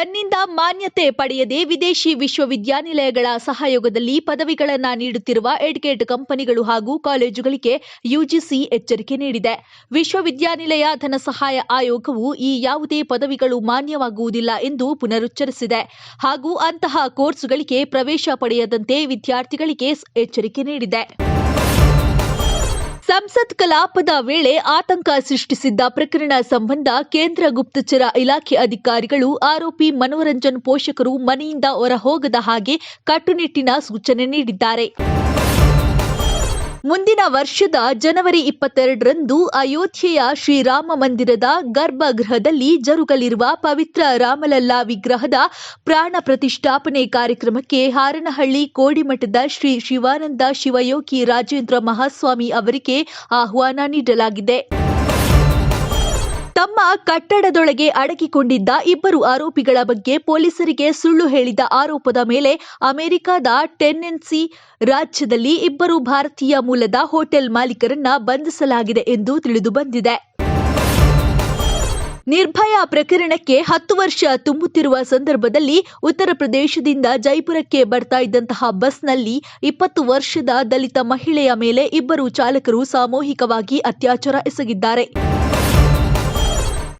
ತನ್ನಿಂದ ಮಾನ್ಯತೆ ಪಡೆಯದೆ ವಿದೇಶಿ ವಿಶ್ವವಿದ್ಯಾನಿಲಯಗಳ ಸಹಯೋಗದಲ್ಲಿ ಪದವಿಗಳನ್ನು ನೀಡುತ್ತಿರುವ ಎಡ್ಗೇಟ್ ಕಂಪನಿಗಳು ಹಾಗೂ ಕಾಲೇಜುಗಳಿಗೆ ಯುಜಿಸಿ ಎಚ್ಚರಿಕೆ ನೀಡಿದೆ. ವಿಶ್ವವಿದ್ಯಾನಿಲಯ ಧನಸಹಾಯ ಆಯೋಗವು ಈ ಯಾವುದೇ ಪದವಿಗಳು ಮಾನ್ಯವಾಗುವುದಿಲ್ಲ ಎಂದು ಪುನರುಚ್ಚರಿಸಿದೆ ಹಾಗೂ ಅಂತಹ ಕೋರ್ಸ್ಗಳಿಗೆ ಪ್ರವೇಶ ಪಡೆಯದಂತೆ ವಿದ್ಯಾರ್ಥಿಗಳಿಗೆ ಎಚ್ಚರಿಕೆ ನೀಡಿದೆ. ಸಂಸತ್ ಕಲಾಪದ ವೇಳೆ ಆತಂಕ ಸೃಷ್ಟಿಸಿದ್ದ ಪ್ರಕರಣ ಸಂಬಂಧ ಕೇಂದ್ರ ಗುಪ್ತಚರ ಇಲಾಖೆ ಅಧಿಕಾರಿಗಳು ಆರೋಪಿ ಮನೋರಂಜನ್ ಪೋಷಕರು ಮನೆಯಿಂದ ಹೊರಹೋಗದ ಹಾಗೆ ಕಟ್ಟುನಿಟ್ಟಿನ ಸೂಚನೆ ನೀಡಿದ್ದಾರೆ. ಮುಂದಿನ ವರ್ಷದ ಜನವರಿ 22ರಂದು ಅಯೋಧ್ಯೆಯ ಶ್ರೀರಾಮ ಮಂದಿರದ ಗರ್ಭಗೃಹದಲ್ಲಿ ಜರುಗಲಿರುವ ಪವಿತ್ರ ರಾಮಲಲ್ಲಾ ವಿಗ್ರಹದ ಪ್ರಾಣ ಪ್ರತಿಷ್ಠಾಪನೆ ಕಾರ್ಯಕ್ರಮಕ್ಕೆ ಹಾರನಹಳ್ಳಿ ಕೋಡಿಮಠದ ಶ್ರೀ ಶಿವಾನಂದ ಶಿವಯೋಗಿ ರಾಜೇಂದ್ರ ಮಹಾಸ್ವಾಮಿ ಅವರಿಗೆ ಆಹ್ವಾನ ನೀಡಲಾಗಿದೆ. ತಮ್ಮ ಕಟ್ಟಡದೊಳಗೆ ಅಡಗಿಕೊಂಡಿದ್ದ ಇಬ್ಬರು ಆರೋಪಿಗಳ ಬಗ್ಗೆ ಪೊಲೀಸರಿಗೆ ಸುಳ್ಳು ಹೇಳಿದ ಆರೋಪದ ಮೇಲೆ ಅಮೆರಿಕದ ಟೆನೆಸ್ಸಿ ರಾಜ್ಯದಲ್ಲಿ ಇಬ್ಬರು ಭಾರತೀಯ ಮೂಲದ ಹೋಟೆಲ್ ಮಾಲೀಕರನ್ನ ಬಂಧಿಸಲಾಗಿದೆ ಎಂದು ತಿಳಿದುಬಂದಿದೆ. ನಿರ್ಭಯಾ ಪ್ರಕರಣಕ್ಕೆ 10 ವರ್ಷ ತುಂಬುತ್ತಿರುವ ಸಂದರ್ಭದಲ್ಲಿ ಉತ್ತರ ಪ್ರದೇಶದಿಂದ ಜೈಪುರಕ್ಕೆ ಬರ್ತಾ ಇದ್ದಂತಹ ಬಸ್ನಲ್ಲಿ 20 ವರ್ಷದ ದಲಿತ ಮಹಿಳೆಯ ಮೇಲೆ ಇಬ್ಬರು ಚಾಲಕರು ಸಾಮೂಹಿಕವಾಗಿ ಅತ್ಯಾಚಾರ ಎಸಗಿದ್ದಾರೆ.